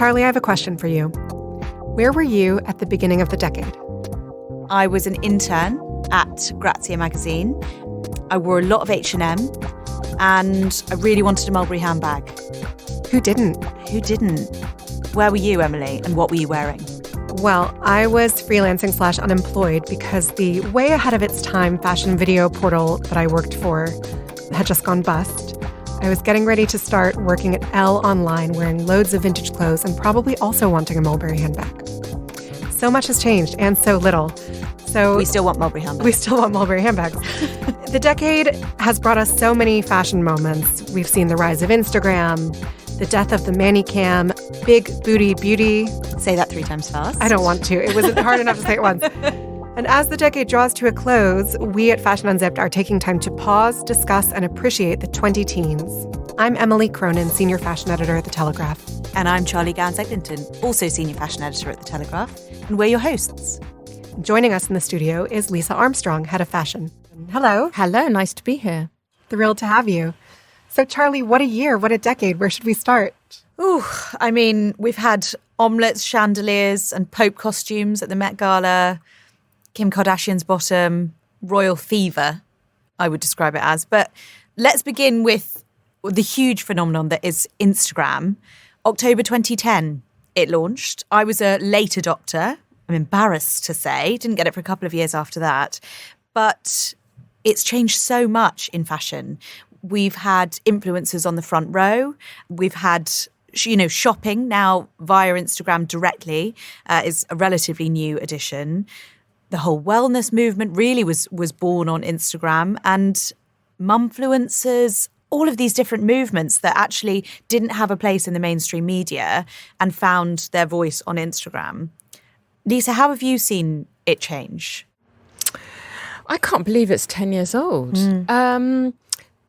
Charlie, I have a question for you. Where were you at the beginning of the decade? I was an intern at Grazia magazine. I wore a lot of H&M and I really wanted a Mulberry handbag. Who didn't? Who didn't? Where were you, Emily, and what were you wearing? Well, I was freelancing/unemployed because the way ahead of its time fashion video portal that I worked for had just gone bust. I was getting ready to start working at Elle Online, wearing loads of vintage clothes and probably also wanting a Mulberry handbag. So much has changed, and so little. So we still want Mulberry handbags. We still want Mulberry handbags. The decade has brought us so many fashion moments. We've seen the rise of Instagram, the death of the Manicam, big booty beauty. Say that 3 times fast. I don't want to. It wasn't hard enough to say it once. And as the decade draws to a close, we at Fashion Unzipped are taking time to pause, discuss, and appreciate the 20-teens. I'm Emily Cronin, Senior Fashion Editor at The Telegraph. And I'm Charlie Gowans-eglinton, also Senior Fashion Editor at The Telegraph. And we're your hosts. Joining us in the studio is Lisa Armstrong, Head of Fashion. Hello. Hello, nice to be here. Thrilled to have you. So, Charlie, what a year, what a decade. Where should we start? Ooh, I mean, we've had omelettes, chandeliers, and Pope costumes at the Met Gala, Kim Kardashian's bottom, royal fever, I would describe it as. But let's begin with the huge phenomenon that is Instagram. October 2010, it launched. I was a late adopter. I'm embarrassed to say. Didn't get it for a couple of years after that. But it's changed so much in fashion. We've had influencers on the front row. We've had, shopping now via Instagram directly is a relatively new addition. The whole wellness movement really was born on Instagram, and mumfluencers, all of these different movements that actually didn't have a place in the mainstream media and found their voice on Instagram. Lisa, how have you seen it change? I can't believe it's 10 years old.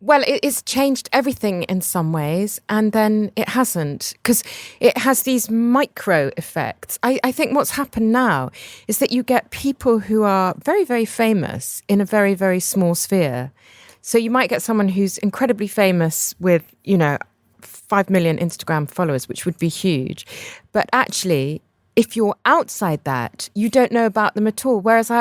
Well, it's changed everything in some ways, and then it hasn't, because it has these micro effects. I think what's happened now is that you get people who are very, very famous in a very, very small sphere. So you might get someone who's incredibly famous with, 5 million Instagram followers, which would be huge. But actually, if you're outside that, you don't know about them at all. Whereas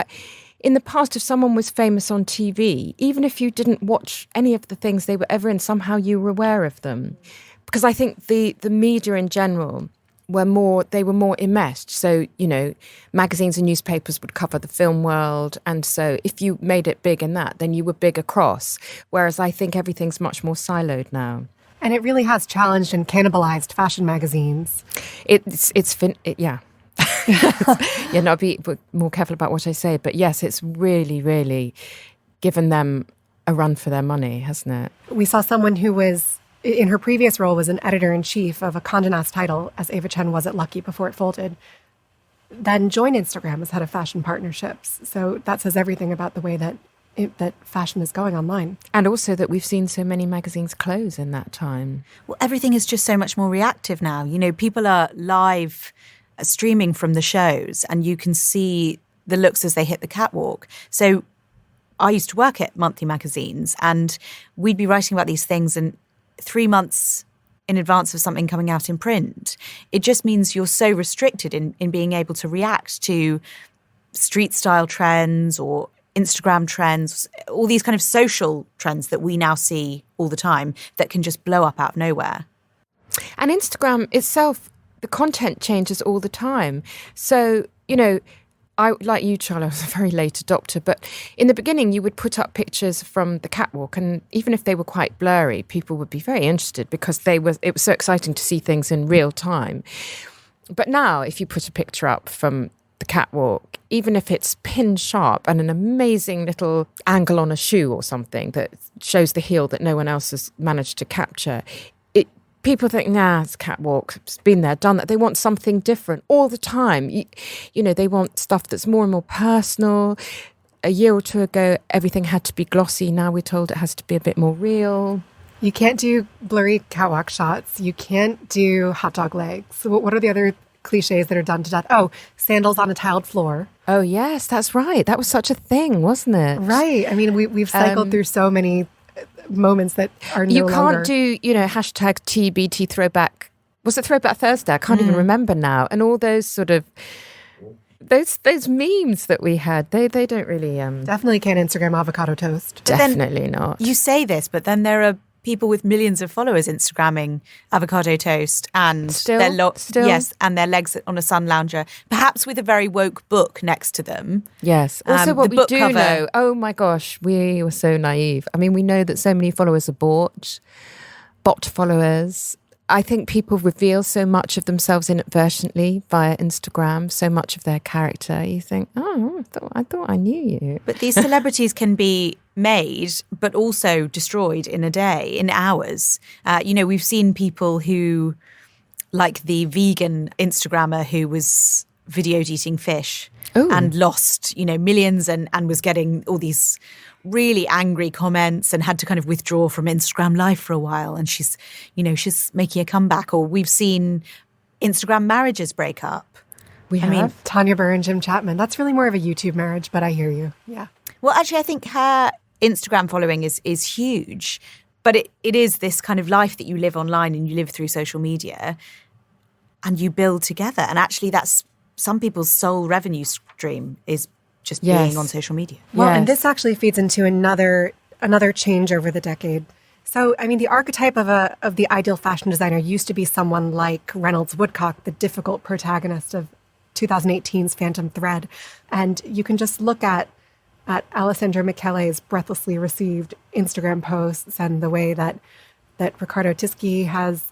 in the past, if someone was famous on TV, even if you didn't watch any of the things they were ever in, somehow you were aware of them. Because I think the media in general were more enmeshed. So, magazines and newspapers would cover the film world. And so if you made it big in that, then you were big across. Whereas I think everything's much more siloed now. And it really has challenged and cannibalized fashion magazines. Yeah. I'll be more careful about what I say. But yes, it's really, really given them a run for their money, hasn't it? We saw someone who was, in her previous role, was an editor-in-chief of a Condé Nast title, as Ava Chen was at Lucky before it folded, then joined Instagram as head of fashion partnerships. So that says everything about the way that fashion is going online. And also that we've seen so many magazines close in that time. Well, everything is just so much more reactive now. People are live streaming from the shows and you can see the looks as they hit the catwalk. So I used to work at monthly magazines and we'd be writing about these things, and 3 months in advance of something coming out in print, it just means you're so restricted in being able to react to street style trends or Instagram trends, all these kind of social trends that we now see all the time that can just blow up out of nowhere. And Instagram itself, the content changes all the time. So, I, like you, Charlie, I was a very late adopter, but in the beginning you would put up pictures from the catwalk, and even if they were quite blurry, people would be very interested because it was so exciting to see things in real time. But now if you put a picture up from the catwalk, even if it's pin sharp and an amazing little angle on a shoe or something that shows the heel that no one else has managed to capture, people think, it's catwalk, it's been there, done that. They want something different all the time. They want stuff that's more and more personal. A year or two ago, everything had to be glossy. Now we're told it has to be a bit more real. You can't do blurry catwalk shots. You can't do hot dog legs. So what are the other cliches that are done to death? Oh, sandals on a tiled floor. Oh, yes, that's right. That was such a thing, wasn't it? Right. I mean, we've cycled through so many moments that are no longer. You can't do, hashtag TBT throwback Was it Throwback Thursday? I can't even remember now. And all those sort of those memes that we had, they don't really Definitely can't Instagram avocado toast. definitely not. You say this, but then there are people with millions of followers Instagramming avocado toast and Still? yes, and their legs on a sun lounger, perhaps with a very woke book next to them. Yes. Also, what the we book do cover- know, oh my gosh, we were so naive. I mean, we know that so many followers are bot followers. I think people reveal so much of themselves inadvertently via Instagram, so much of their character. You think, oh, I thought I knew you. But these celebrities can be made, but also destroyed in a day, in hours. We've seen people who, like the vegan Instagrammer who was videoed eating fish and lost, millions and was getting all these really angry comments and had to kind of withdraw from Instagram Live for a while. And she's making a comeback. Or we've seen Instagram marriages break up. We have. Tanya Burr and Jim Chapman. That's really more of a YouTube marriage, but I hear you. Yeah. Well, actually, I think her Instagram following is huge, but it is this kind of life that you live online and you live through social media and you build together. And actually, that's some people's sole revenue stream is just being on social media. Well, and this actually feeds into another change over the decade. So, I mean, the archetype of the ideal fashion designer used to be someone like Reynolds Woodcock, the difficult protagonist of 2018's Phantom Thread. And you can just look at Alessandra Michele's breathlessly received Instagram posts and the way that Riccardo Tisci has,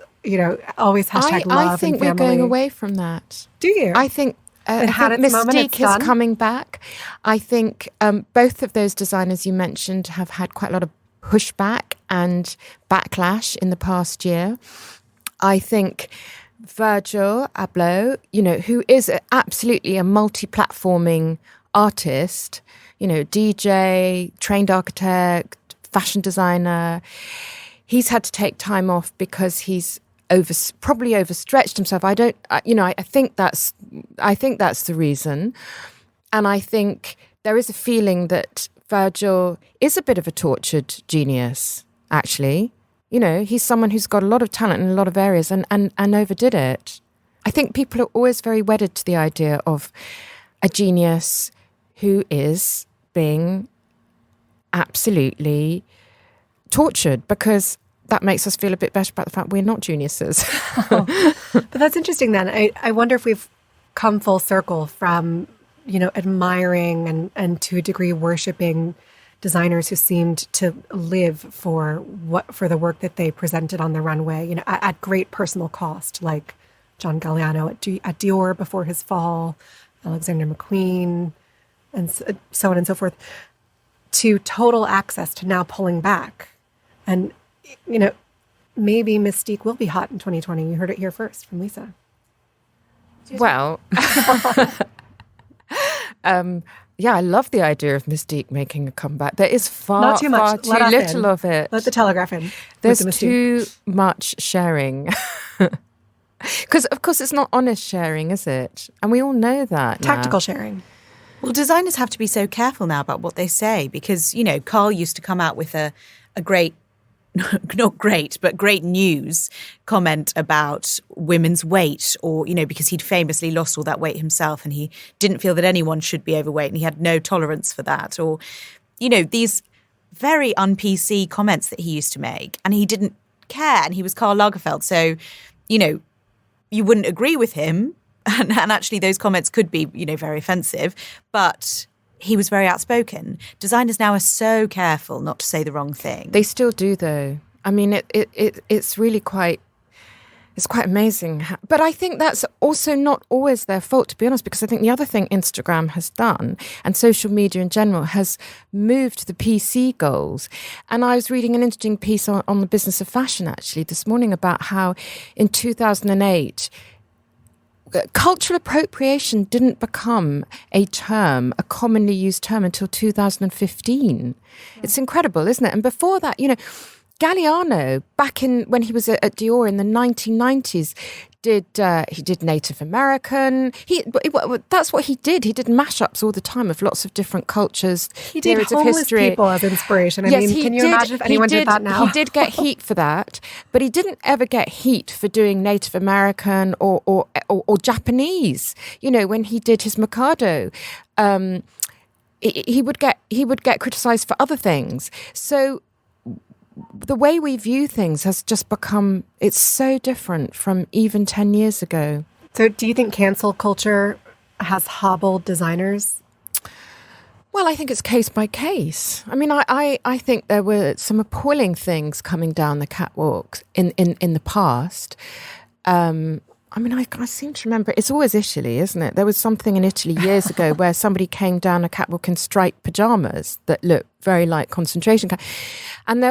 always hashtag love I think and we're family. going away from that. Do you? I think Mystique is coming back. I think both of those designers you mentioned have had quite a lot of pushback and backlash in the past year. I think Virgil Abloh, who is absolutely a multi-platforming artist, DJ, trained architect, fashion designer, he's had to take time off because he's probably overstretched himself. I think that's the reason. And I think there is a feeling that Virgil is a bit of a tortured genius, actually. He's someone who's got a lot of talent in a lot of areas and overdid it. I think people are always very wedded to the idea of a genius who is being absolutely tortured because that makes us feel a bit better about the fact we're not geniuses. But that's interesting then. I wonder if we've come full circle from, admiring and to a degree worshiping designers who seemed to live for the work that they presented on the runway, at great personal cost, like John Galliano at Dior before his fall, Alexander McQueen, and so on and so forth, to total access to now pulling back. And maybe Mystique will be hot in 2020. You heard it here first from Lisa. Well, I love the idea of Mystique making a comeback. There is far too little of it. Let the Telegraph in. There's too much sharing. Because, of course, it's not honest sharing, is it? And we all know that Tactical sharing. Well, designers have to be so careful now about what they say because, Carl used to come out with a great, not great, but great news comment about women's weight or, because he'd famously lost all that weight himself and he didn't feel that anyone should be overweight and he had no tolerance for that. Or, these very un-PC comments that he used to make and he didn't care and he was Karl Lagerfeld. So, you wouldn't agree with him and actually those comments could be, very offensive, but he was very outspoken. Designers now are so careful not to say the wrong thing. They still do, though. I mean, it's really quite amazing. But I think that's also not always their fault, to be honest, because I think the other thing Instagram has done and social media in general has moved the PC goals. And I was reading an interesting piece on the business of fashion, actually, this morning about how in 2008, cultural appropriation didn't become a commonly used term until 2015. It's incredible, isn't it? And before that, Galliano, back in when he was at Dior in the 1990s, he did Native American. That's what he did. He did mashups all the time of lots of different cultures. He did homeless people as inspiration. I mean, can you imagine if anyone did that now? He did get heat for that, but he didn't ever get heat for doing Native American or Japanese. You know, when he did his Mikado, he would get criticised for other things. So the way we view things has just become, it's so different from even 10 years ago. So do you think cancel culture has hobbled designers? Well, I think it's case by case. I mean, I think there were some appalling things coming down the catwalks in the past. I mean, I seem to remember, it's always Italy, isn't it? There was something in Italy years ago where somebody came down a catwalk in striped pyjamas that looked very like concentration camp. And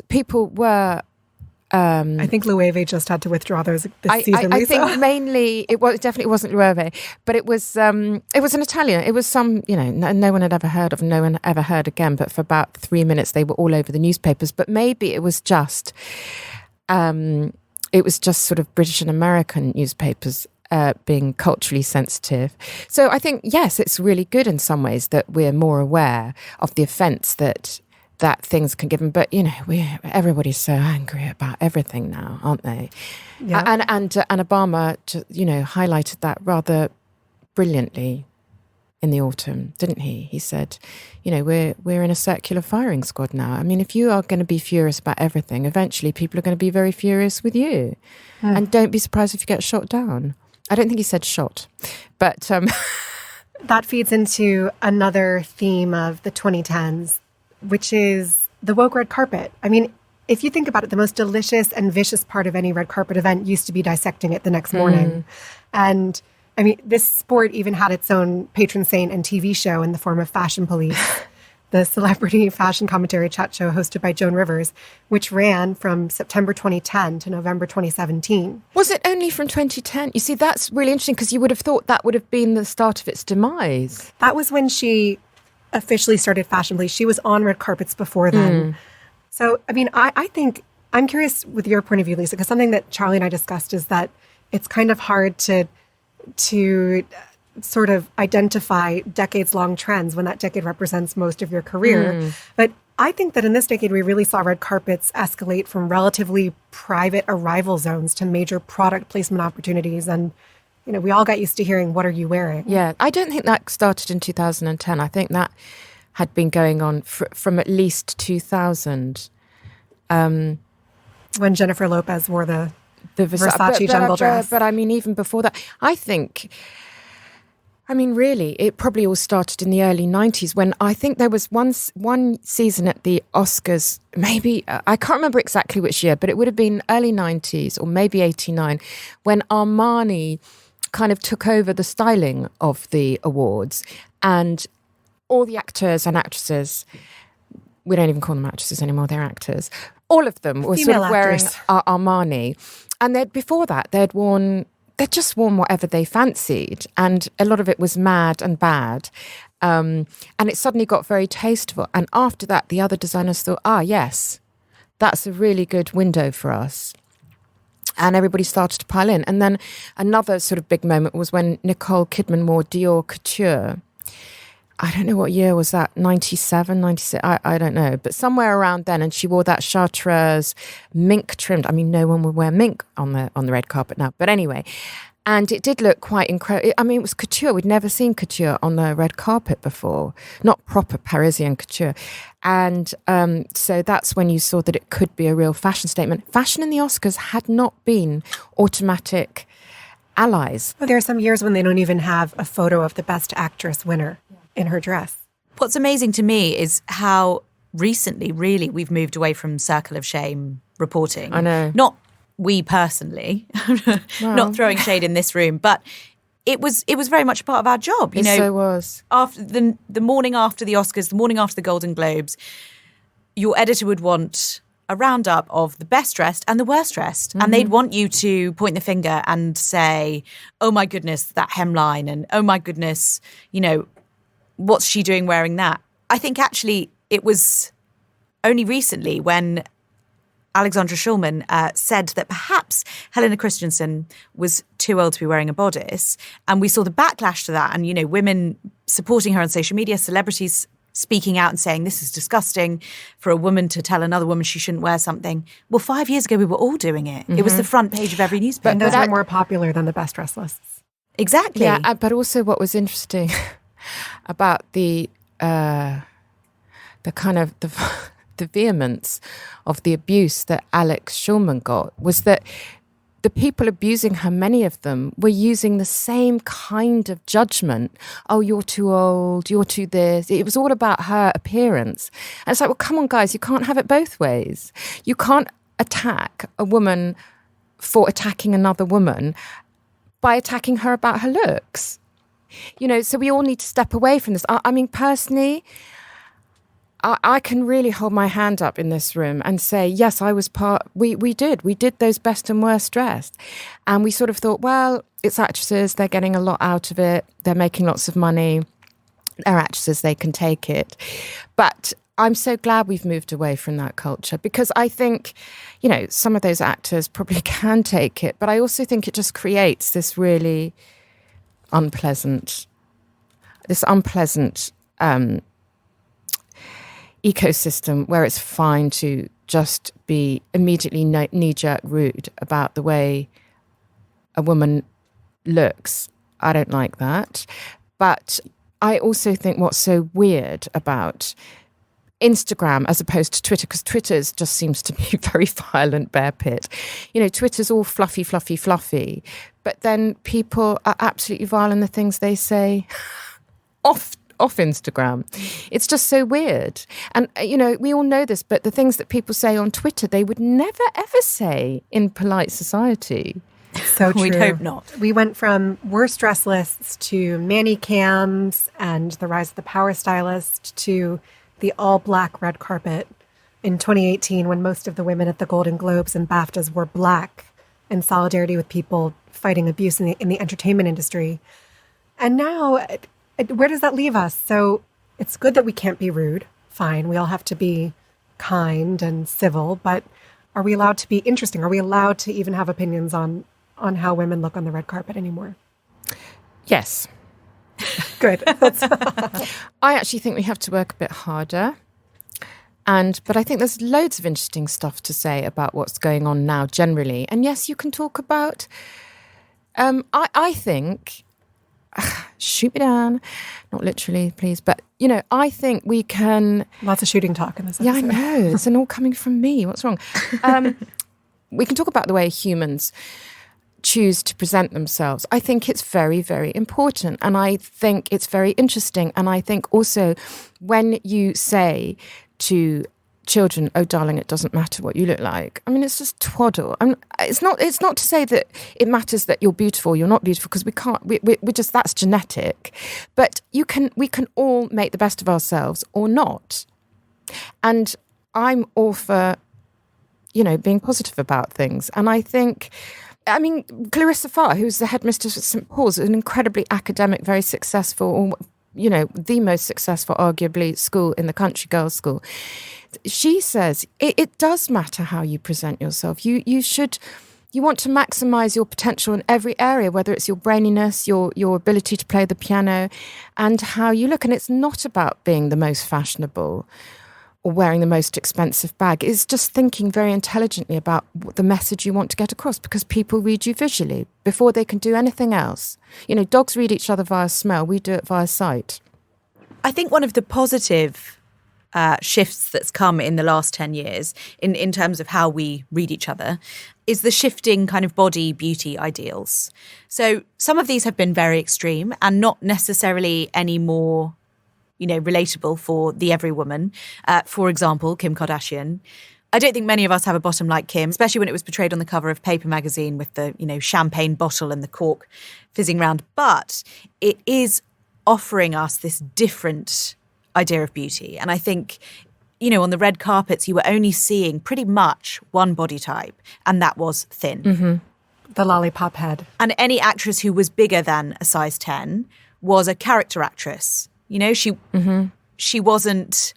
people were... I think Loewe just had to withdraw those this season, I think mainly, definitely wasn't Loewe, but it was an Italian. It was some, no one had ever heard of, no one ever heard again, but for about 3 minutes they were all over the newspapers. But maybe it was just... It was just sort of British and American newspapers being culturally sensitive. So I think, yes, it's really good in some ways that we're more aware of the offence that things can give them. But, everybody's so angry about everything now, aren't they? Yeah. And Obama, highlighted that rather brilliantly in the autumn, didn't he? He said, we're in a circular firing squad now. I mean, if you are going to be furious about everything, eventually people are going to be very furious with you. And don't be surprised if you get shot down. I don't think he said shot, but... That feeds into another theme of the 2010s, which is the woke red carpet. I mean, if you think about it, the most delicious and vicious part of any red carpet event used to be dissecting it the next morning. And... I mean, this sport even had its own patron saint and TV show in the form of Fashion Police, the celebrity fashion commentary chat show hosted by Joan Rivers, which ran from September 2010 to November 2017. Was it only from 2010? You see, that's really interesting because you would have thought that would have been the start of its demise. That was when she officially started Fashion Police. She was on red carpets before then. So, I mean, I think, I'm curious with your point of view, Lisa, because something that Charlie and I discussed is that it's kind of hard to sort of identify decades-long trends when that decade represents most of your career. But I think that in this decade, we really saw red carpets escalate from relatively private arrival zones to major product placement opportunities. And, we all got used to hearing, what are you wearing? Yeah, I don't think that started in 2010. I think that had been going on from at least 2000. When Jennifer Lopez wore the Versace jungle dress. But I mean, even before that, really, it probably all started in the early 90s when I think there was one season at the Oscars, maybe, I can't remember exactly which year, but it would have been early 90s or maybe 89, when Armani kind of took over the styling of the awards, and all the actors and actresses, we don't even call them actresses anymore, they're actors, all of them were Female sort of wearing actors. Armani. And before that, they'd just worn whatever they fancied. And a lot of it was mad and bad. And it suddenly got very tasteful. And after that, the other designers thought, yes, that's a really good window for us. And everybody started to pile in. And then another sort of big moment was when Nicole Kidman wore Dior Couture. I don't know what year was that, 97, 96, I don't know, but somewhere around then. And she wore that chartreuse mink trimmed. I mean, no one would wear mink on the red carpet now. But anyway, and it did look quite incredible. I mean, it was couture. We'd never seen couture on the red carpet before, not proper Parisian couture. And so that's when you saw that it could be a real fashion statement. Fashion in the Oscars had not been automatic allies. Well, there are some years when they don't even have a photo of the best actress winner in her dress. What's amazing to me is how recently, really, we've moved away from circle of shame reporting. I know. Not we personally, not throwing shade in this room, but it was very much a part of our job. So was. After the morning after the Oscars, the morning after the Golden Globes, your editor would want a roundup of the best dressed and the worst dressed. And they'd want you to point the finger and say, oh my goodness, that hemline, and oh my goodness, what's she doing wearing that? I think actually it was only recently when Alexandra Schulman said that perhaps Helena Christensen was too old to be wearing a bodice. And we saw the backlash to that. And, women supporting her on social media, celebrities speaking out and saying this is disgusting for a woman to tell another woman she shouldn't wear something. Well, 5 years ago, we were all doing it. Mm-hmm. It was the front page of every newspaper. And those are more popular than the best dress lists. Exactly. Yeah, but also what was interesting about the kind of the vehemence of the abuse that Alex Schulman got was that the people abusing her, many of them, were using the same kind of judgment. Oh, you're too old, you're too this. It was all about her appearance. And it's like, well, come on, guys, you can't have it both ways. You can't attack a woman for attacking another woman by attacking her about her looks. So we all need to step away from this. I mean, personally, I can really hold my hand up in this room and say, yes, I was we did those best and worst dressed. And we sort of thought, well, it's actresses, they're getting a lot out of it, they're making lots of money, they're actresses, they can take it. But I'm so glad we've moved away from that culture because I think, some of those actors probably can take it, but I also think it just creates this really unpleasant ecosystem where it's fine to just be immediately knee-jerk rude about the way a woman looks. I don't like that. But I also think what's so weird about Instagram as opposed to Twitter, because Twitter just seems to be very violent bear pit. Twitter's all fluffy, fluffy, fluffy. But then people are absolutely vile in the things they say off Instagram. It's just so weird. And, we all know this, but the things that people say on Twitter, they would never, ever say in polite society. So true. We'd hope not. We went from worst dress lists to manny cams and the rise of the power stylist to the all-black red carpet in 2018 when most of the women at the Golden Globes and BAFTAs were black in solidarity with people fighting abuse in the entertainment industry. And now, where does that leave us? So it's good that we can't be rude. Fine. We all have to be kind and civil. But are we allowed to be interesting? Are we allowed to even have opinions on how women look on the red carpet anymore? Yes. Good. I actually think we have to work a bit harder. But I think there's loads of interesting stuff to say about what's going on now generally. And yes, you can talk about... I think... shoot me down, not literally, please, but I think we can. Lots of shooting talk in this episode. Yeah, I know. It's all coming from me. What's wrong? We can talk about the way humans choose to present themselves. I think it's very, very important, and I think it's very interesting. And I think also when you say to children, "Oh, darling, it doesn't matter what you look like." I mean, it's just twaddle. It's not to say that it matters that you're beautiful, you're not beautiful, because we can't. We just that's genetic. But we can all make the best of ourselves or not. And I'm all for, being positive about things. And I think, Clarissa Farr, who's the headmistress at St Paul's, an incredibly academic, very successful, the most successful, arguably, school in the country, girls' school. She says it does matter how you present yourself. You want to maximize your potential in every area, whether it's your braininess, your ability to play the piano, and how you look. And it's not about being the most fashionable or wearing the most expensive bag. It's just thinking very intelligently about the message you want to get across, because people read you visually before they can do anything else. Dogs read each other via smell. We do it via sight. I think one of the positive shifts that's come in the last 10 years in terms of how we read each other is the shifting kind of body beauty ideals. So some of these have been very extreme and not necessarily any more, relatable for the every woman. For example, Kim Kardashian. I don't think many of us have a bottom like Kim, especially when it was portrayed on the cover of Paper magazine with the, champagne bottle and the cork fizzing round. But it is offering us this different idea of beauty. And I think, on the red carpets, you were only seeing pretty much one body type, and that was thin. Mm-hmm. The lollipop head. And any actress who was bigger than a size 10 was a character actress. She wasn't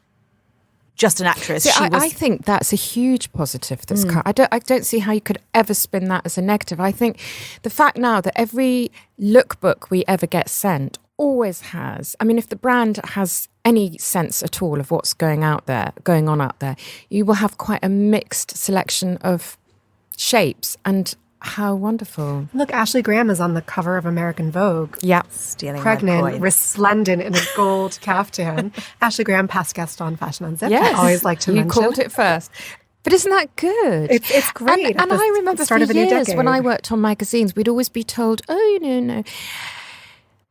just an actress. See, I think that's a huge positive. I don't see how you could ever spin that as a negative. I think the fact now that every lookbook we ever get sent always has. I mean, if the brand has any sense at all of what's going on out there, you will have quite a mixed selection of shapes, and how wonderful. Look, Ashley Graham is on the cover of American Vogue. Yeah. Stealing pregnant, resplendent in a gold caftan. Ashley Graham, past guest on Fashion Unzipped. Yes. I always like to mention. You called it first. But isn't that good? It's great. And I remember for years when I worked on magazines, we'd always be told, no.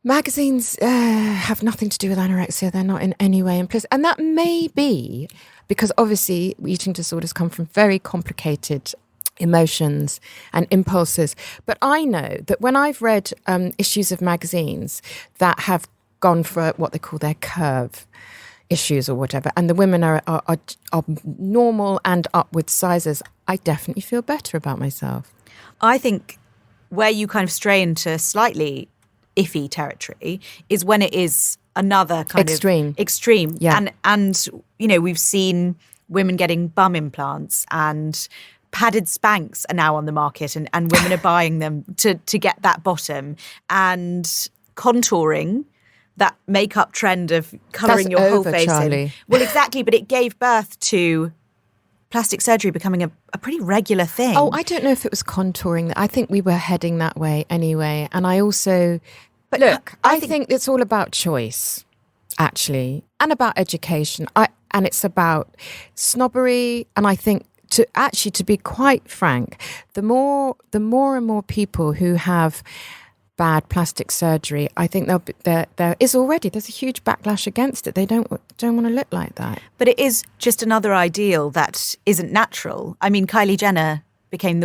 Magazines have nothing to do with anorexia. They're not in any way implicit. And that may be because obviously eating disorders come from very complicated emotions and impulses. But I know that when I've read issues of magazines that have gone for what they call their curve issues or whatever, and the women are normal and upward sizes, I definitely feel better about myself. I think where you kind of stray into slightly iffy territory is when it is another kind extreme. of extreme. Yeah. And we've seen women getting bum implants, and padded Spanx are now on the market, and women are buying them to get that bottom, and contouring, that makeup trend of colouring your whole face in. Well, exactly, but it gave birth to plastic surgery becoming a pretty regular thing. Oh, I don't know if it was contouring. I think we were heading that way anyway. And I also... But look, I think it's all about choice, actually, and about education. And it's about snobbery. And I think, to be quite frank, the more and more people who have bad plastic surgery, I think there's a huge backlash against it. They don't want to look like that. But it is just another ideal that isn't natural. I mean, Kylie Jenner became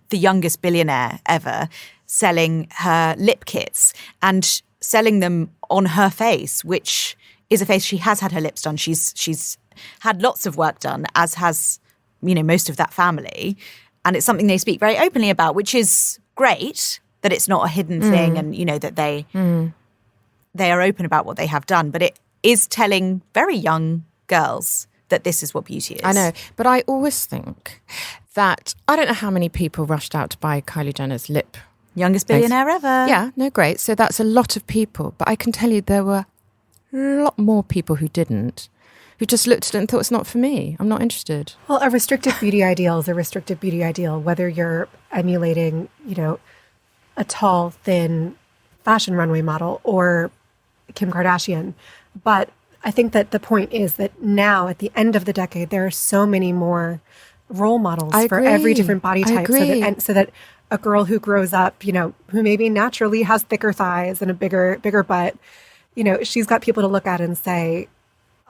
the youngest billionaire ever, selling her lip kits and selling them on her face, which is a face she has had her lips done. She's had lots of work done, as has most of that family, and it's something they speak very openly about, which is great. That it's not a hidden thing, and that they are open about what they have done. But it is telling very young girls that this is what beauty is. I know, but I always think that I don't know how many people rushed out to buy Kylie Jenner's lip. Youngest billionaire ever. Yeah, no, great. So that's a lot of people. But I can tell you there were a lot more people who didn't, who just looked at it and thought, it's not for me. I'm not interested. Well, a restrictive beauty ideal is a restrictive beauty ideal, whether you're emulating, a tall, thin fashion runway model or Kim Kardashian. But I think that the point is that now, at the end of the decade, there are so many more role models for every different body type. So that a girl who grows up, who maybe naturally has thicker thighs and a bigger butt, she's got people to look at and say,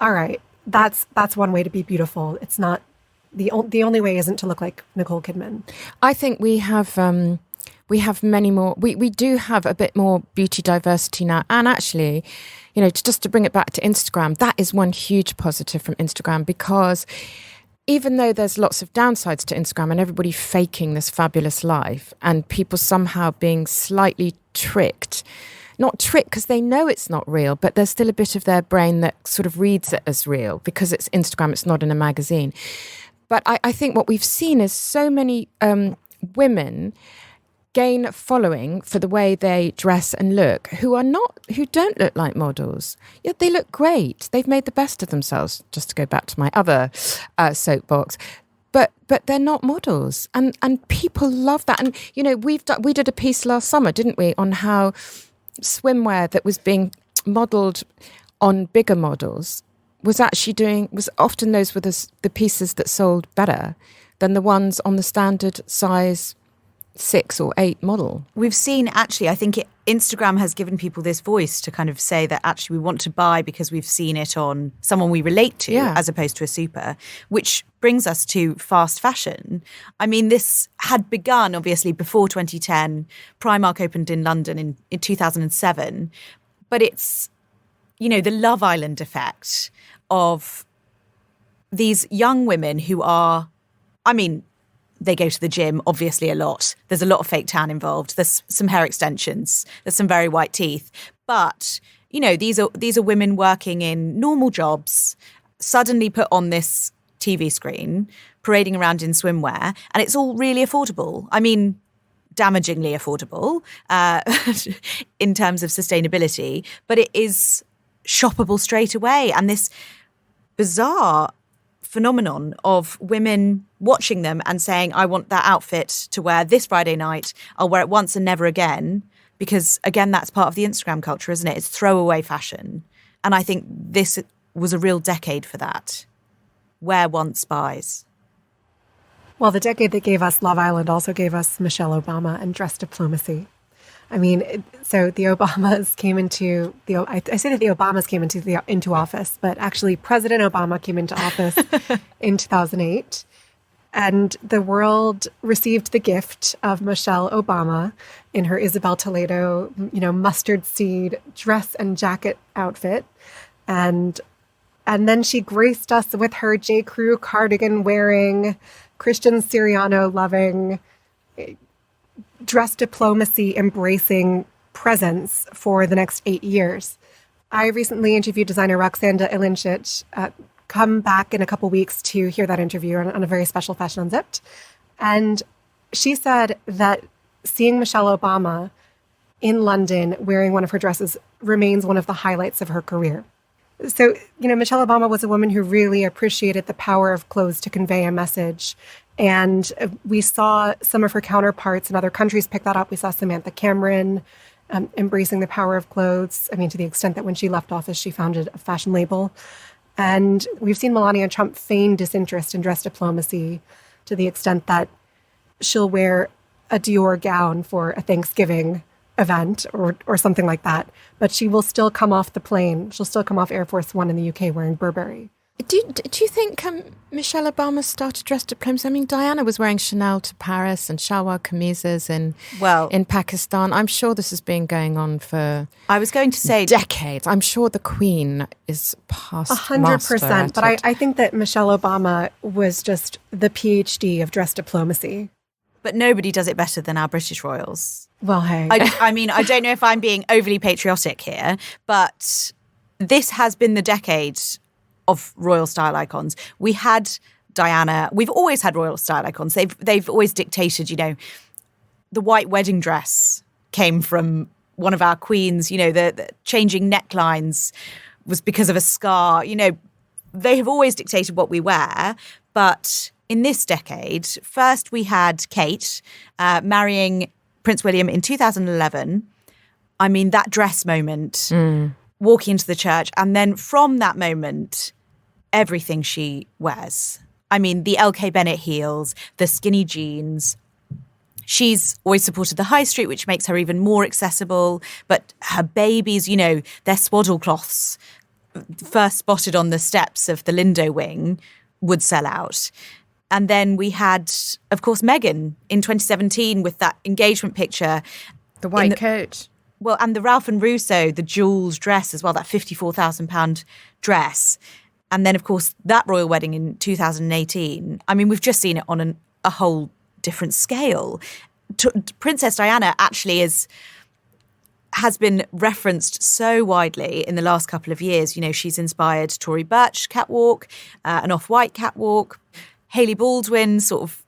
all right, that's one way to be beautiful. It's not the only way isn't to look like Nicole Kidman. I think we have many more. We do have a bit more beauty diversity now. And actually, just to bring it back to Instagram, that is one huge positive from Instagram, because even though there's lots of downsides to Instagram and everybody faking this fabulous life and people somehow being slightly tricked, not tricked because they know it's not real, but there's still a bit of their brain that sort of reads it as real because it's Instagram, it's not in a magazine. But I think what we've seen is so many women gain following for the way they dress and look, who don't look like models, yet they look great. They've made the best of themselves, just to go back to my other soapbox. But they're not models, and people love that. And we did a piece last summer, didn't we, on how swimwear that was being modelled on bigger models was often those were the pieces that sold better than the ones on the standard size 6 or 8 model. We've seen, actually, I think Instagram has given people this voice to kind of say that actually we want to buy because we've seen it on someone we relate to, as opposed to a super, which brings us to fast fashion. I mean, this had begun, obviously, before 2010. Primark opened in London in 2007. But it's, the Love Island effect of these young women who are, they go to the gym, obviously, a lot. There's a lot of fake tan involved. There's some hair extensions. There's some very white teeth. But, these are women working in normal jobs, suddenly put on this TV screen, parading around in swimwear, and it's all really affordable. I mean, damagingly affordable in terms of sustainability, but it is shoppable straight away. And this bizarre phenomenon of women watching them and saying, I want that outfit to wear this Friday night. I'll wear it once and never again. Because, again, that's part of the Instagram culture, isn't it? It's throwaway fashion. And I think this was a real decade for that. Wear once, buys. Well, the decade that gave us Love Island also gave us Michelle Obama and dress diplomacy. I mean, so the Obamas came into I say that the Obamas came into office, but actually President Obama came into office in 2008. And the world received the gift of Michelle Obama in her Isabel Toledo, mustard seed dress and jacket outfit. And then she graced us with her J. Crew cardigan wearing, Christian Siriano loving, dress diplomacy embracing presence for the next 8 years. I recently interviewed designer Roxanda Ilinchich. Come back in a couple weeks to hear that interview on a very special Fashion Unzipped. And she said that seeing Michelle Obama in London wearing one of her dresses remains one of the highlights of her career. So, Michelle Obama was a woman who really appreciated the power of clothes to convey a message. And we saw some of her counterparts in other countries pick that up. We saw Samantha Cameron embracing the power of clothes. I mean, to the extent that when she left office, she founded a fashion label. And we've seen Melania Trump feign disinterest in dress diplomacy to the extent that she'll wear a Dior gown for a Thanksgiving event or something like that. But she will still come off the plane. She'll still come off Air Force One in the UK wearing Burberry. Do you think Michelle Obama started dress diplomacy? I mean, Diana was wearing Chanel to Paris and shalwar kameezas in Pakistan. I'm sure this has been going on for I was going to say decades. I'm sure the Queen is past 100%. But I think that Michelle Obama was just the PhD of dress diplomacy. But nobody does it better than our British royals. Well, hey. I mean, I don't know if I'm being overly patriotic here, but this has been the decade of royal style icons. We had Diana. We've always had royal style icons. They've always dictated, the white wedding dress came from one of our queens. The changing necklines was because of a scar. They have always dictated what we wear. But in this decade, first we had Kate marrying Prince William in 2011. I mean, that dress moment, walking into the church. And then from that moment, everything she wears. I mean, the LK Bennett heels, the skinny jeans. She's always supported the high street, which makes her even more accessible. But her babies, their swaddle cloths, first spotted on the steps of the Lindo wing, would sell out. And then we had, of course, Meghan in 2017 with that engagement picture. The white coat. Well, and the Ralph and Russo, the jewels dress as well, that £54,000 dress. And then, of course, that royal wedding in 2018. I mean, we've just seen it on a whole different scale. Princess Diana actually has been referenced so widely in the last couple of years. She's inspired Tory Burch catwalk, an off-white catwalk. Hailey Baldwin sort of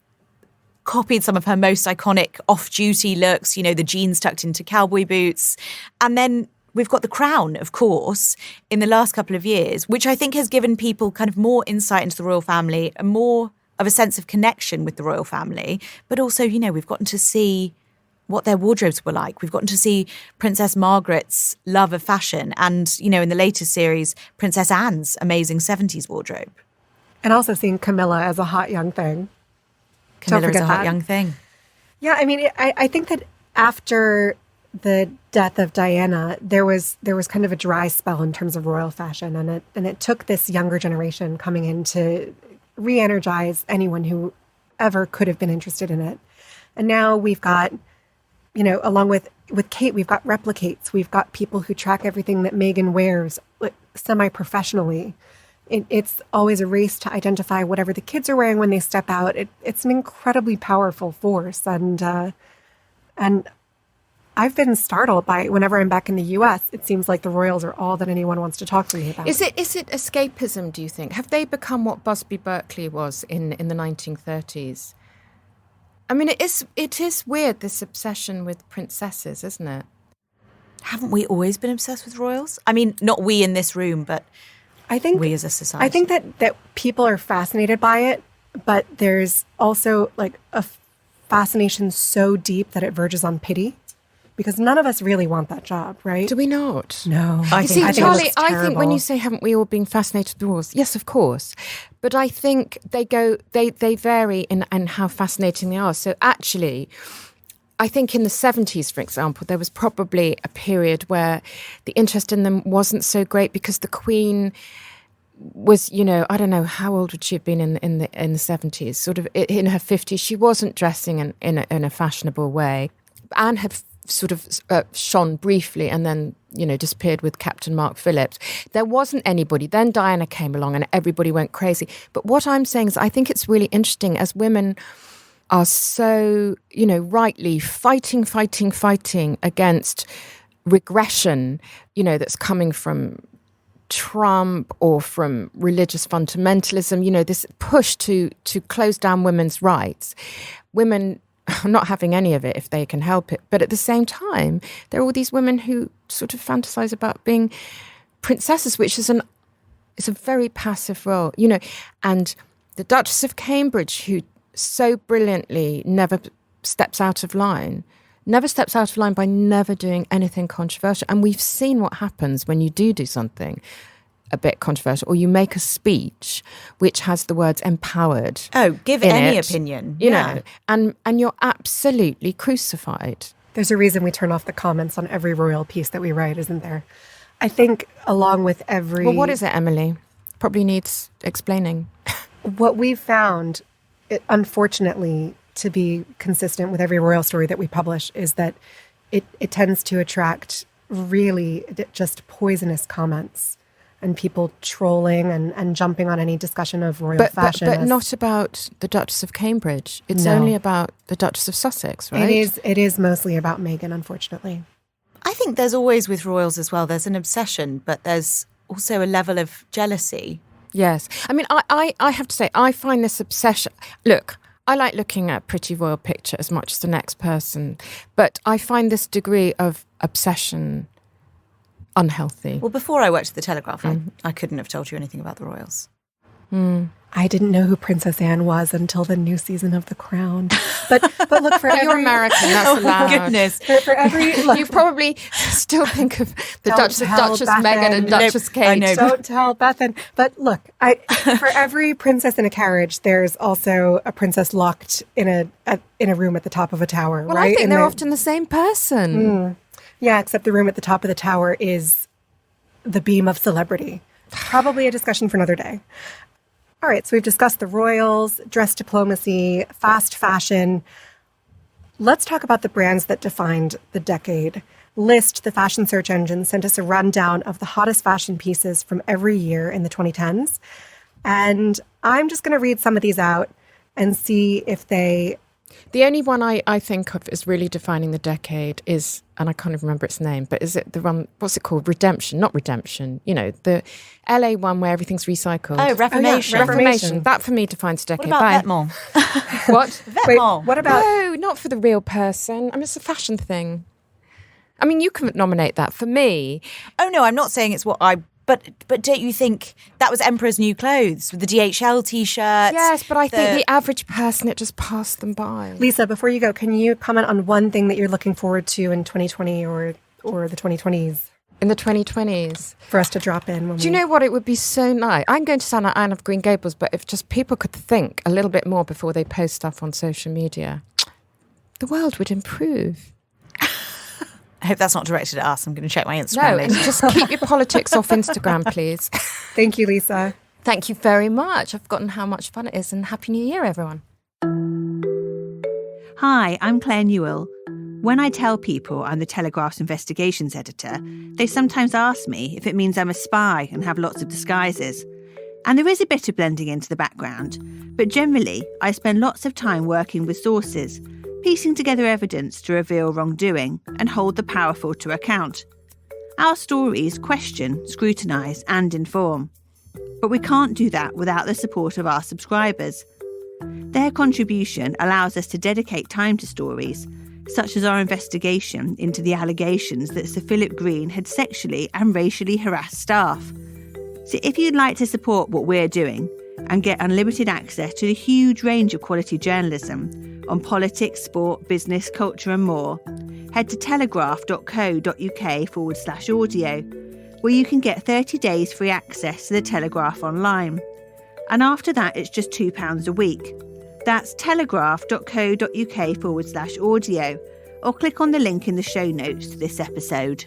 copied some of her most iconic off-duty looks, the jeans tucked into cowboy boots. And then we've got the crown, of course, in the last couple of years, which I think has given people kind of more insight into the royal family and more of a sense of connection with the royal family. But also, we've gotten to see what their wardrobes were like. We've gotten to see Princess Margaret's love of fashion and, in the latest series, Princess Anne's amazing 70s wardrobe. And also seeing Camilla as a hot young thing. Camilla is a hot young thing. Yeah, I mean, I think that after the death of Diana, there was kind of a dry spell in terms of royal fashion, and it took this younger generation coming in to re-energize anyone who ever could have been interested in it. And now we've got, along with Kate, we've got replicates. We've got people who track everything that Meghan wears semi-professionally. It's always a race to identify whatever the kids are wearing when they step out. It's an incredibly powerful force, and I've been startled by whenever I'm back in the US, it seems like the royals are all that anyone wants to talk to me about. Is it escapism, do you think? Have they become what Busby Berkeley was in the 1930s? I mean, it is weird, this obsession with princesses, isn't it? Haven't we always been obsessed with royals? I mean, not we in this room, but I think we as a society. I think that people are fascinated by it, but there's also like a fascination so deep that it verges on pity. Because none of us really want that job, right? Do we not? No. Charlie, I think when you say haven't we all been fascinated with the royals? Yes, of course. But I think they vary in how fascinating they are. So actually, I think in the 70s, for example, there was probably a period where the interest in them wasn't so great because the Queen was, I don't know, how old would she have been in the 70s? Sort of in her 50s. She wasn't dressing in a fashionable way. Anne had sort of shone briefly and then, disappeared with Captain Mark Phillips. There wasn't anybody. Then Diana came along and everybody went crazy. But what I'm saying is I think it's really interesting as women are so, rightly fighting against regression, that's coming from Trump or from religious fundamentalism, this push to close down women's rights. Women are not having any of it if they can help it. But at the same time, there are all these women who sort of fantasize about being princesses, which is it's a very passive role, and the Duchess of Cambridge, who so brilliantly never steps out of line by never doing anything controversial. And we've seen what happens when you do something a bit controversial, or you make a speech which has the words empowered. Oh, give any opinion. You know, and you're absolutely crucified. There's a reason we turn off the comments on every royal piece that we write, isn't there? I think along with every... Well, what is it, Emily? Probably needs explaining. What we've found, unfortunately, to be consistent with every royal story that we publish, is that it tends to attract really just poisonous comments and people trolling and jumping on any discussion of royal fashion. But not about the Duchess of Cambridge. It's only about the Duchess of Sussex, right? It is mostly about Meghan, unfortunately. I think there's always with royals as well, there's an obsession, but there's also a level of jealousy. Yes. I mean, I have to say, I find this obsession... Look, I like looking at a pretty royal picture as much as the next person, but I find this degree of obsession unhealthy. Well, before I worked at the Telegraph, I couldn't have told you anything about the royals. I didn't know who Princess Anne was until the new season of The Crown. But look, for every... You're American, that's allowed. Goodness. For every... Look, you probably still think of the Duchess Meghan and Duchess Kate. I know. Don't tell Bethan. But look, for every princess in a carriage, there's also a princess locked in a room at the top of a tower, well, right? I think they're often the same person. Yeah, except the room at the top of the tower is the beam of celebrity. Probably a discussion for another day. All right, so we've discussed the royals, dress diplomacy, fast fashion. Let's talk about the brands that defined the decade. List, the fashion search engine, sent us a rundown of the hottest fashion pieces from every year in the 2010s. And I'm just going to read some of these out and see if they... The only one I think of as really defining the decade is, and I can't even remember its name, but is it the one, what's it called? Redemption, not Redemption. The LA one where everything's recycled. Oh, Reformation. Reformation. That for me defines the decade. What about Vetements? What? Vetements. Wait, what about... No, not for the real person. I mean, it's a fashion thing. I mean, you can nominate that for me. Oh, no, I'm not saying it's what I... But don't you think that was Emperor's New Clothes with the DHL T-shirts? Yes, but I think the average person, it just passed them by. Lisa, before you go, can you comment on one thing that you're looking forward to in 2020 or the 2020s? In the 2020s. For us to drop in. Do you know what? It would be so nice. I'm going to sound like Anne of Green Gables, but if just people could think a little bit more before they post stuff on social media, the world would improve. I hope that's not directed at us. I'm going to check my Instagram later. Just keep your politics off Instagram, please. Thank you, Lisa. Thank you very much. I've forgotten how much fun it is, and Happy New Year, everyone. Hi, I'm Claire Newell. When I tell people I'm the Telegraph's investigations editor, they sometimes ask me if it means I'm a spy and have lots of disguises. And there is a bit of blending into the background, but generally I spend lots of time working with sources, piecing together evidence to reveal wrongdoing and hold the powerful to account. Our stories question, scrutinise and inform. But we can't do that without the support of our subscribers. Their contribution allows us to dedicate time to stories, such as our investigation into the allegations that Sir Philip Green had sexually and racially harassed staff. So if you'd like to support what we're doing and get unlimited access to the huge range of quality journalism on politics, sport, business, culture and more, head to telegraph.co.uk/audio, where you can get 30 days free access to the Telegraph online. And after that, it's just £2 a week. That's telegraph.co.uk/audio, or click on the link in the show notes to this episode.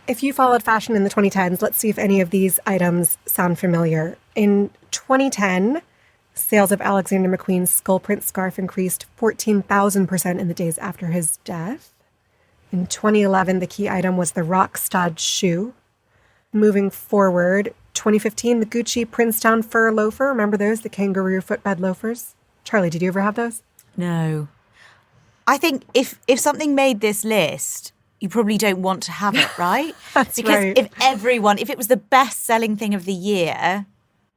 If you followed fashion in the 2010s, let's see if any of these items sound familiar. In 2010, sales of Alexander McQueen's skull print scarf increased 14,000% in the days after his death. In 2011, the key item was the rock stud shoe. Moving forward, 2015, the Gucci Princetown fur loafer. Remember those, the kangaroo footbed loafers? Charlie, did you ever have those? No. I think if something made this list, you probably don't want to have it, right? That's because right. if it was the best-selling thing of the year,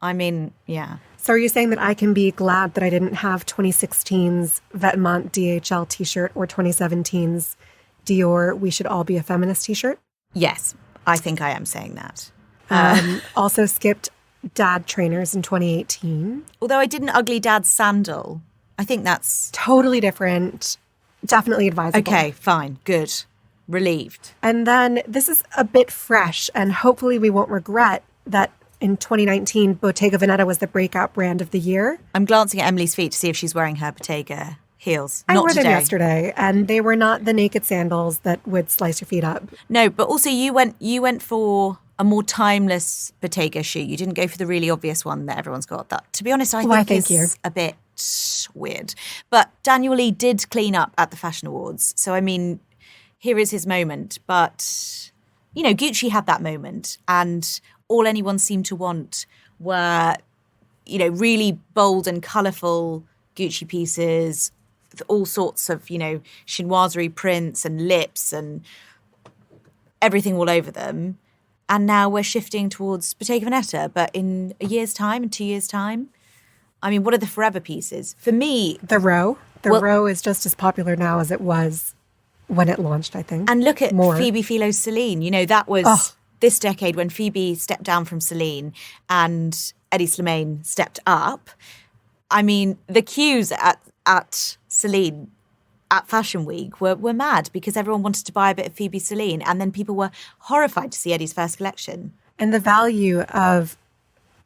I mean, yeah. So are you saying that I can be glad that I didn't have 2016's Vetements DHL t-shirt or 2017's Dior We Should All Be a Feminist t-shirt? Yes, I think I am saying that. Also skipped dad trainers in 2018. Although I did an ugly dad sandal. I think that's... Totally different. Definitely advisable. Okay, fine, good. Relieved. And then this is a bit fresh, and hopefully we won't regret that in 2019, Bottega Veneta was the breakout brand of the year. I'm glancing at Emily's feet to see if she's wearing her Bottega heels. I Not wore today. them yesterday, and they were not the naked sandals that would slice your feet up. No, but also you went for a more timeless Bottega shoe. You didn't go for the really obvious one that everyone's got. That, to be honest, I think is a bit weird. But Daniel Lee did clean up at the Fashion Awards. So, I mean, here is his moment. But, you know, Gucci had that moment. And all anyone seemed to want were, you know, really bold and colourful Gucci pieces with all sorts of, you know, chinoiserie prints and lips and everything all over them. And now we're shifting towards Bottega Veneta. But in a year's time, in 2 years' time, I mean, what are the forever pieces? For me... The Row. The Row is just as popular now as it was when it launched, I think. And look at Phoebe Philo's Celine. You know, that was this decade when Phoebe stepped down from Celine and Eddie Slimane stepped up. I mean, the queues at Celine at Fashion Week were mad because everyone wanted to buy a bit of Phoebe Celine, and then people were horrified to see Eddie's first collection. And the value of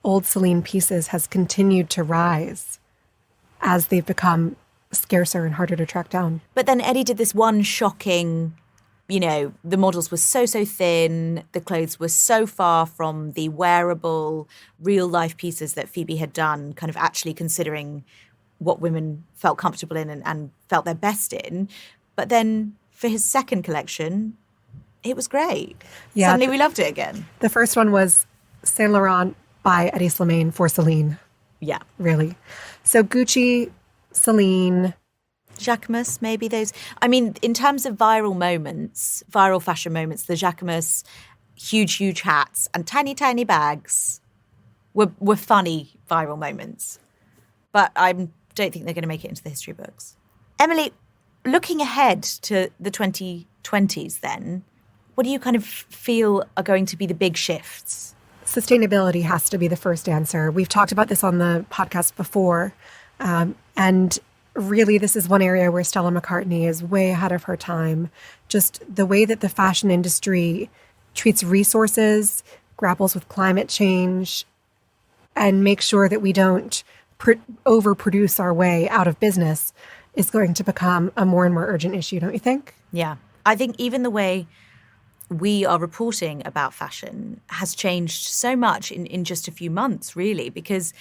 old Celine pieces has continued to rise as they've become scarcer and harder to track down. But then Eddie did this one shocking, you know, the models were so thin, the clothes were so far from the wearable, real-life pieces that Phoebe had done, kind of actually considering what women felt comfortable in and felt their best in. But then for his second collection, it was great. Yeah, suddenly we loved it again. The first one was Saint Laurent by Eddie Slimane for Celine. Yeah. Really. So Gucci, Celine... Jacquemus, maybe those. I mean, in terms of viral moments, viral fashion moments, the Jacquemus, huge hats and tiny bags were funny viral moments. But I don't think they're going to make it into the history books. Emily, looking ahead to the 2020s then, what do you kind of feel are going to be the big shifts? Sustainability has to be the first answer. We've talked about this on the podcast before. And really, this is one area where Stella McCartney is way ahead of her time. Just the way that the fashion industry treats resources, grapples with climate change, and makes sure that we don't overproduce our way out of business is going to become a more and more urgent issue, don't you think? Yeah. I think even the way we are reporting about fashion has changed so much in just a few months, really, because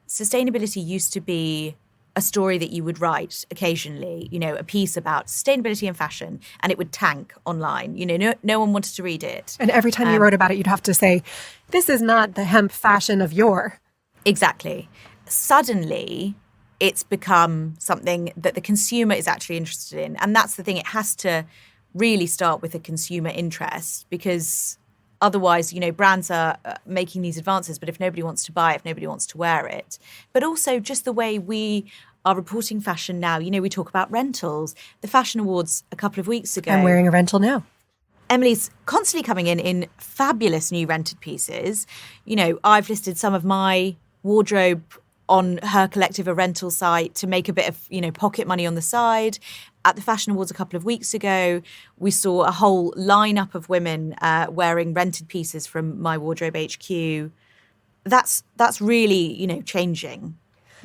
sustainability used to be a story that you would write occasionally, you know, a piece about sustainability in fashion, and it would tank online. You know, no one wanted to read it. And every time you wrote about it, you'd have to say, this is not the hemp fashion of yore. Exactly. Suddenly, it's become something that the consumer is actually interested in. And that's the thing. It has to really start with a consumer interest, because otherwise, brands are making these advances, but if nobody wants to buy it, if nobody wants to wear it. But also just the way we are reporting fashion now. We talk about rentals. The Fashion Awards a couple of weeks ago. I'm wearing a rental now. Emily's constantly coming in fabulous new rented pieces. I've listed some of my wardrobe on her Collective a rental site to make a bit of, pocket money on the side. At the Fashion Awards a couple of weeks ago, we saw a whole lineup of women wearing rented pieces from My Wardrobe HQ. That's really, changing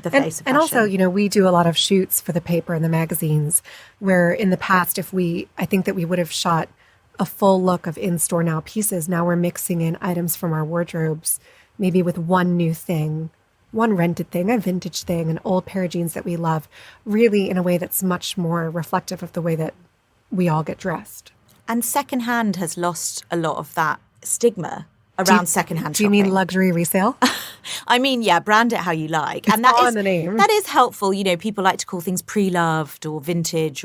the face of fashion. And also, we do a lot of shoots for the paper and the magazines, where in the past, I think that we would have shot a full look of in-store now pieces. Now we're mixing in items from our wardrobes, maybe with one new thing, one rented thing, a vintage thing, an old pair of jeans that we love, really in a way that's much more reflective of the way that we all get dressed. And secondhand has lost a lot of that stigma around secondhand shopping. Do you mean luxury resale? I mean, yeah, brand it how you like. It's and that all is in the name. That is helpful. People like to call things pre-loved or vintage,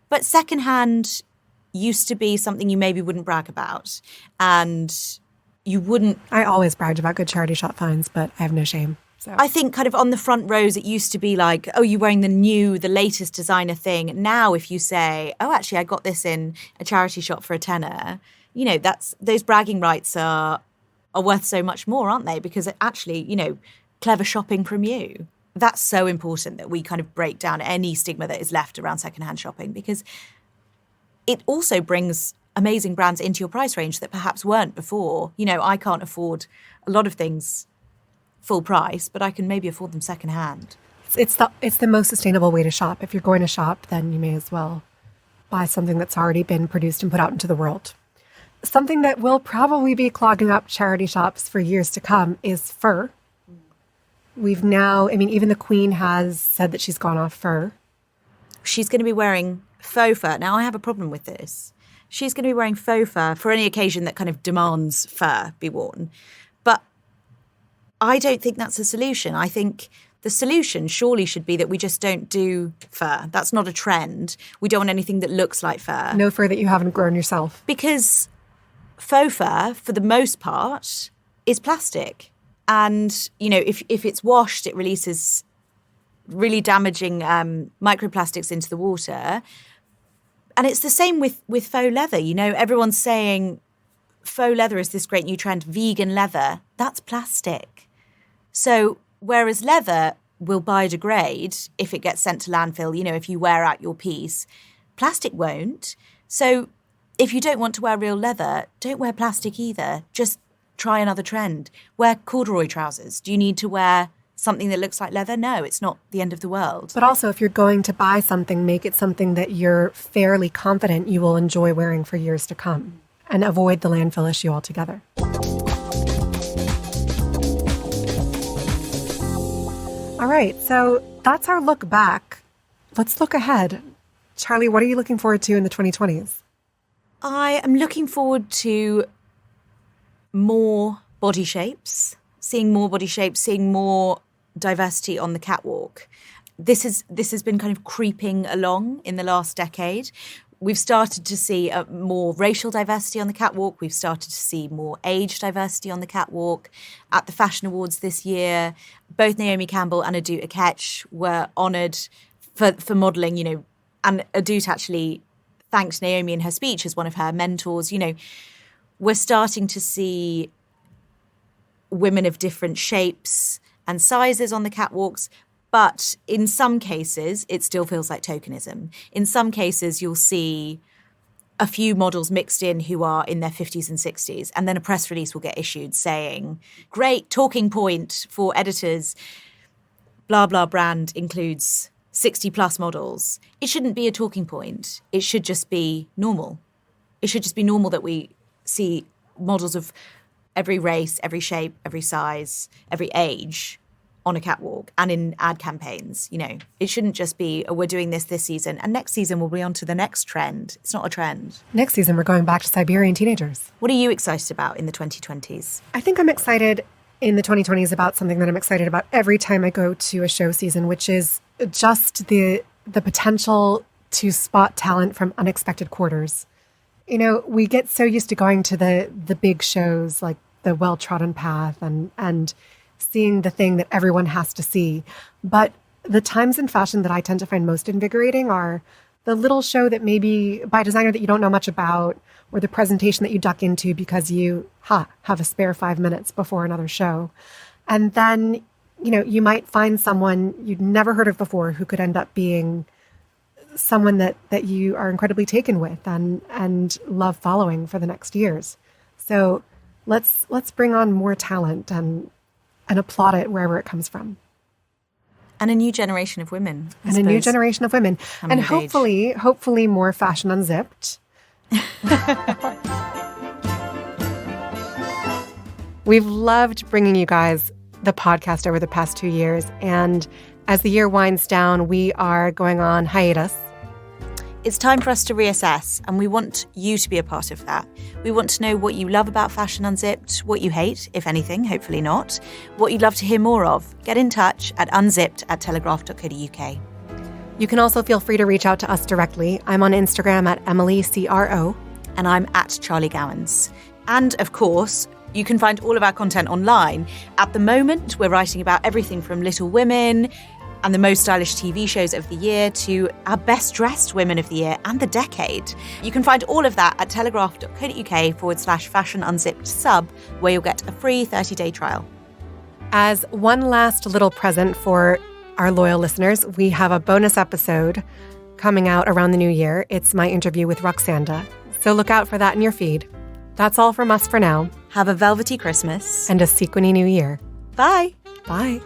but secondhand used to be something you maybe wouldn't brag about. And you wouldn't... I always bragged about good charity shop finds, but I have no shame. So I think kind of on the front rows, it used to be like, oh, you're wearing the latest designer thing. Now, if you say, oh, actually, I got this in a charity shop for a tenner, those bragging rights are worth so much more, aren't they? Because it actually, clever shopping from you. That's so important that we kind of break down any stigma that is left around secondhand shopping, because it also brings amazing brands into your price range that perhaps weren't before. I can't afford a lot of things full price, but I can maybe afford them secondhand. It's the most sustainable way to shop. If you're going to shop, then you may as well buy something that's already been produced and put out into the world. Something that will probably be clogging up charity shops for years to come is fur. We've now, even the Queen has said that she's gone off fur. She's going to be wearing faux fur. Now, I have a problem with this. She's going to be wearing faux fur for any occasion that kind of demands fur be worn. But I don't think that's a solution. I think the solution surely should be that we just don't do fur. That's not a trend. We don't want anything that looks like fur. No fur that you haven't grown yourself. Because faux fur, for the most part, is plastic. And, if it's washed, it releases really damaging microplastics into the water. And it's the same with faux leather. Everyone's saying faux leather is this great new trend, vegan leather. That's plastic. So whereas leather will biodegrade if it gets sent to landfill, if you wear out your piece, plastic won't. So if you don't want to wear real leather, don't wear plastic either. Just try another trend. Wear corduroy trousers. Do you need to wear something that looks like leather? No, it's not the end of the world. But also, if you're going to buy something, make it something that you're fairly confident you will enjoy wearing for years to come, and avoid the landfill issue altogether. All right, so that's our look back. Let's look ahead. Charlie, what are you looking forward to in the 2020s? I am looking forward to more body shapes, seeing more diversity on the catwalk. This has been kind of creeping along in the last decade. We've started to see more racial diversity on the catwalk. We've started to see more age diversity on the catwalk. At the Fashion Awards this year, both Naomi Campbell and Adut Akech were honoured for modelling, and Adut actually thanked Naomi in her speech as one of her mentors. We're starting to see women of different shapes and sizes on the catwalks, but in some cases, it still feels like tokenism. In some cases, you'll see a few models mixed in who are in their 50s and 60s, and then a press release will get issued saying, great talking point for editors, blah, blah brand includes 60 plus models. It shouldn't be a talking point. It should just be normal. It should just be normal that we see models of every race, every shape, every size, every age on a catwalk and in ad campaigns. It shouldn't just be, oh, we're doing this season and next season we'll be on to the next trend. It's not a trend. Next season, we're going back to Siberian teenagers. What are you excited about in the 2020s? I think I'm excited in the 2020s about something that I'm excited about every time I go to a show season, which is just the potential to spot talent from unexpected quarters. You know, we get so used to going to the big shows like the well-trodden path and seeing the thing that everyone has to see. But the times in fashion that I tend to find most invigorating are the little show that maybe by a designer that you don't know much about, or the presentation that you duck into because you have a spare 5 minutes before another show. And then, you know, you might find someone you'd never heard of before who could end up being someone that you are incredibly taken with and love following for the next years. So let's bring on more talent and applaud it wherever it comes from. And a new generation of women. And a new generation of women. And hopefully more fashion unzipped. We've loved bringing you guys the podcast over the past 2 years. And as the year winds down, we are going on hiatus. It's time for us to reassess, and we want you to be a part of that. We want to know what you love about Fashion Unzipped, what you hate, if anything, hopefully not, what you'd love to hear more of. Get in touch at unzipped@telegraph.co.uk. You can also feel free to reach out to us directly. I'm on Instagram at EmilyCRO. And I'm at Charlie Gowans. And of course, you can find all of our content online. At the moment, we're writing about everything from Little Women and the most stylish TV shows of the year to our best dressed women of the year and the decade. You can find all of that at telegraph.co.uk/fashion unzipped sub, where you'll get a free 30-day trial. As one last little present for our loyal listeners, we have a bonus episode coming out around the new year. It's my interview with Roxanda. So look out for that in your feed. That's all from us for now. Have a velvety Christmas. And a sequiny new year. Bye. Bye.